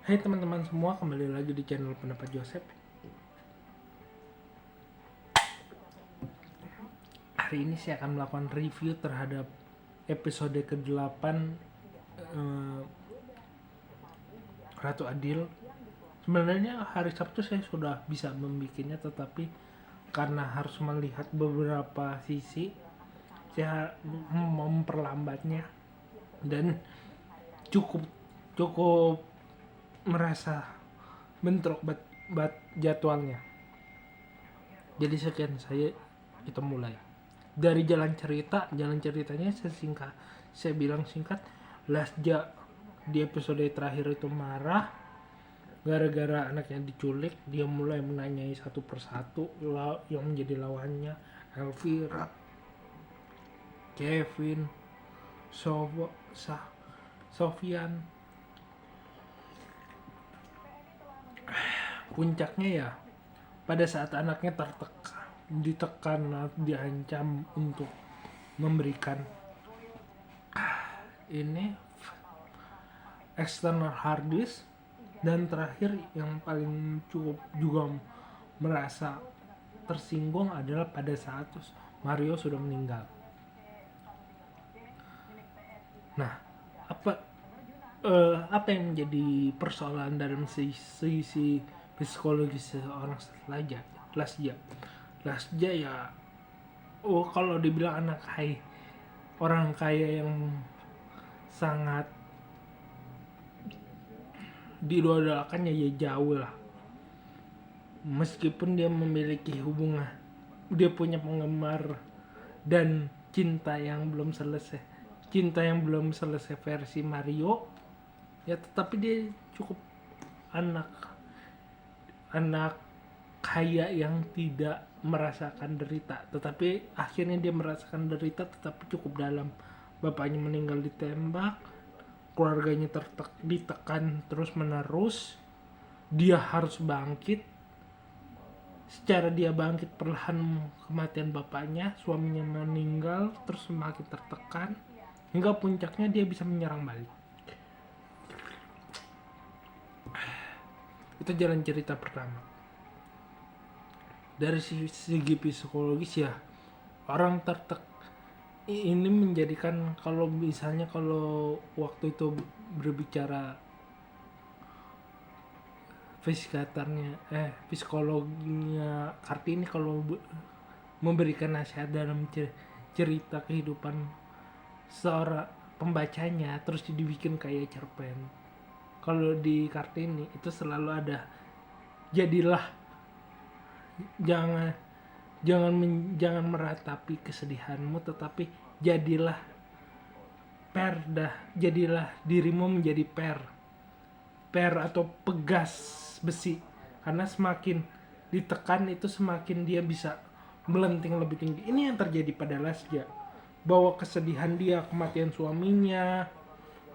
Hai teman-teman semua, kembali lagi di channel Pendapat Joseph. Hari ini saya akan melakukan review terhadap episode ke-8 Ratu Adil. Sebenarnya hari Sabtu saya sudah bisa membikinnya, tetapi karena harus melihat beberapa sisi, saya memperlambatnya dan cukup cukup merasa bentrok jadwalnya. Jadi sekian, kita mulai dari jalan ceritanya. Saya bilang singkat. Lasja di episode terakhir itu marah gara-gara anaknya diculik. Dia mulai menanyai satu persatu yang menjadi lawannya: Elvira, Kevin, Sofian. Puncaknya ya pada saat anaknya ditekan, diancam untuk memberikan ini external hard disk. Dan terakhir yang paling cukup juga merasa tersinggung adalah pada saat Mario sudah meninggal. Nah, apa yang menjadi persoalan dalam sisi psikologis seorang Lasja ya, kalau dibilang orang kaya yang sangat didolakan ya jauh lah. Meskipun dia memiliki hubungan, dia punya penggemar dan cinta yang belum selesai versi Mario ya, tetapi dia cukup anak kaya yang tidak merasakan derita, tetapi akhirnya dia merasakan derita tetapi cukup dalam. Bapaknya meninggal ditembak, keluarganya ditekan terus menerus, dia harus bangkit. Secara dia bangkit perlahan, kematian bapaknya, suaminya meninggal, terus semakin tertekan hingga puncaknya dia bisa menyerang balik. Itu jalan cerita pertama. Dari segi psikologis ya, orang ini menjadikan, kalau misalnya kalau waktu itu berbicara psikologinya Kartini, kalau memberikan nasihat dalam cerita kehidupan seorang pembacanya terus dibikin kayak cerpen. Kalau di Kartini itu selalu ada, jadilah jangan meratapi kesedihanmu, tetapi jadilah jadilah dirimu menjadi per atau pegas besi, karena semakin ditekan itu semakin dia bisa melenting lebih tinggi. Ini yang terjadi pada Lasja, bahwa kesedihan dia, kematian suaminya,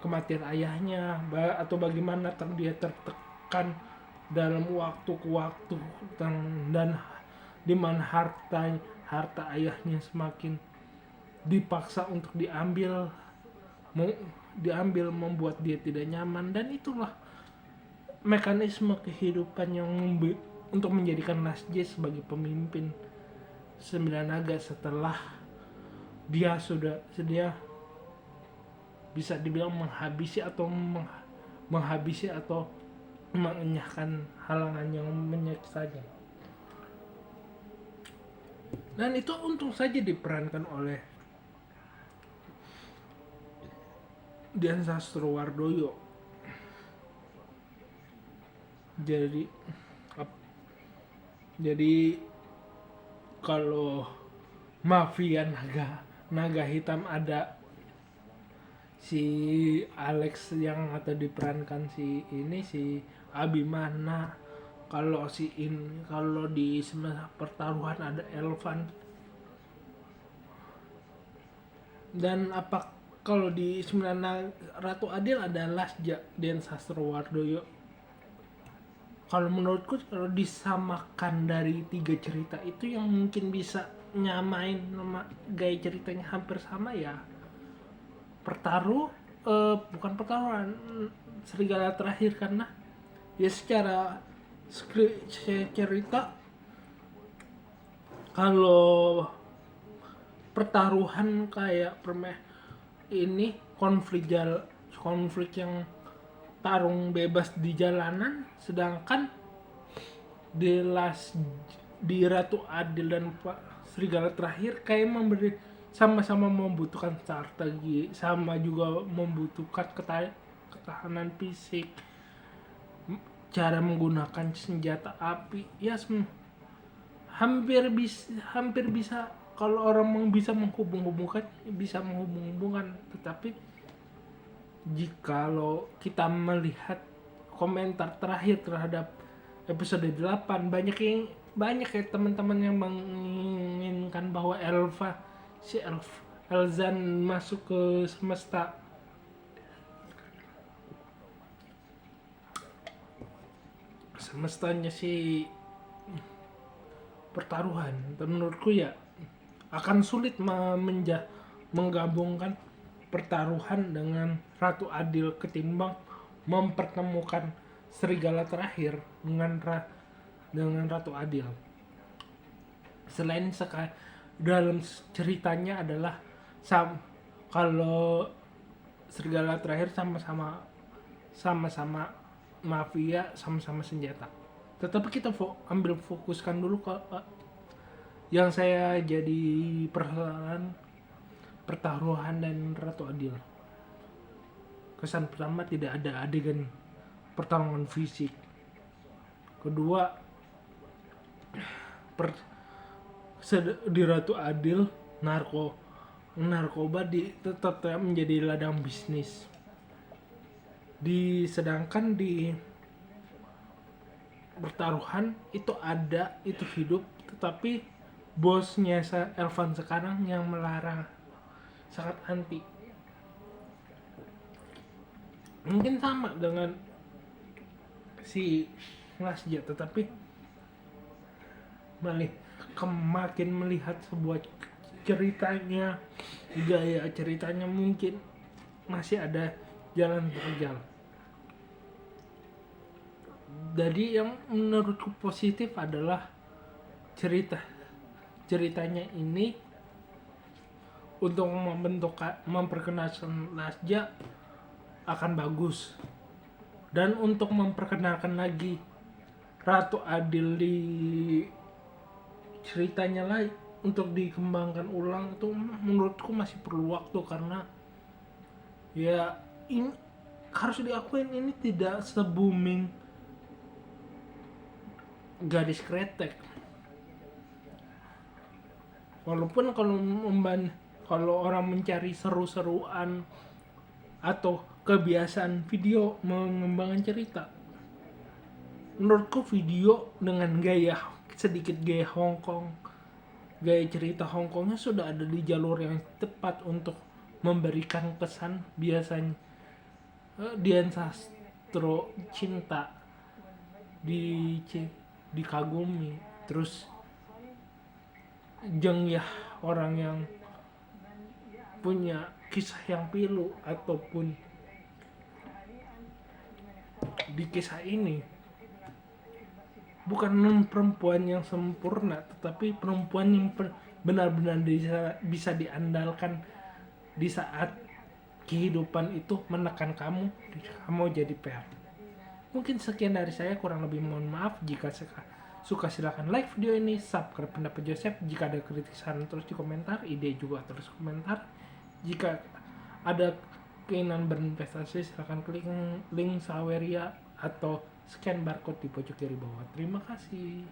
kematian ayahnya, atau bagaimana dia tertekan dalam waktu ke waktu, dan di mana harta ayahnya semakin dipaksa untuk diambil, membuat dia tidak nyaman. Dan itulah mekanisme kehidupan yang untuk menjadikan Lasja sebagai pemimpin Sembilan Naga setelah dia bisa dibilang menghabisi atau mengenyahkan halangan yang menyiksanya. Dan itu untung saja diperankan oleh Dian Sastrowardoyo. Jadi kalau mafia naga hitam ada si Alex yang atau diperankan si Abimana. Kalau di pertaruhan ada Elvan. Dan kalau di Ratu Adil ada Lasja dan Sastrowardoyo. Kalau menurutku, kalau disamakan dari 3 cerita itu, yang mungkin bisa nyamain gaya ceritanya hampir sama ya bukan pertaruhan, Serigala Terakhir, karena Ya secara cerita, kalau pertaruhan kayak ini konflik yang tarung bebas di jalanan, sedangkan di di Ratu Adil dan Pak Serigala Terakhir kayak memberi sama-sama membutuhkan strategi, sama juga membutuhkan ketahanan fisik, cara menggunakan senjata api. Ya hampir bisa kalau orang bisa menghubung-hubungkan, tetapi jikalau kita melihat komentar terakhir terhadap episode 8, banyak ya teman-teman yang menginginkan bahwa Elzan masuk ke semestanya si pertaruhan. Dan menurutku ya akan sulit menggabungkan pertaruhan dengan Ratu Adil ketimbang mempertemukan Serigala Terakhir dengan Ratu Adil. Selain dalam ceritanya adalah kalau Serigala Terakhir sama-sama mafia, sama-sama senjata. Tetapi kita ambil fokuskan dulu ke yang saya jadi persoalan pertaruhan dan Ratu Adil. Kesan pertama, tidak ada adegan pertarungan fisik. Kedua, di Ratu Adil narkoba tetap menjadi ladang bisnis. Sedangkan di pertaruhan itu hidup, tetapi bosnya Elvan sekarang yang melarang, sangat anti. Mungkin sama dengan si Lasja, tetapi makin melihat sebuah ceritanya, gaya ceritanya mungkin masih ada jalan terjal. Jadi yang menurutku positif adalah ceritanya ini untuk memperkenalkan Lasja akan bagus, dan untuk memperkenalkan lagi Ratu Adil di ceritanya lagi untuk dikembangkan ulang itu menurutku masih perlu waktu, karena ya ini harus diakuin ini tidak se-booming Gadis Kretek. Walaupun kalau orang mencari seru-seruan atau kebiasaan video mengembangkan cerita, menurutku video dengan sedikit gaya Hongkong, gaya cerita Hongkongnya sudah ada di jalur yang tepat untuk memberikan kesan. Biasanya Dian Sastro cinta, dikagumi, terus Jeng ya orang yang punya kisah yang pilu, ataupun di kisah ini bukan perempuan yang sempurna, tetapi perempuan yang benar-benar bisa diandalkan di saat kehidupan itu menekan kamu jadi per. Mungkin sekian dari saya, kurang lebih mohon maaf. Jika suka silakan like video ini, subscribe pendapat Joseph. Jika ada kritik saran terus di komentar, ide juga terus komentar. Jika ada keinginan berinvestasi, silakan klik link Saweria atau scan barcode di pojok kiri bawah. Terima kasih.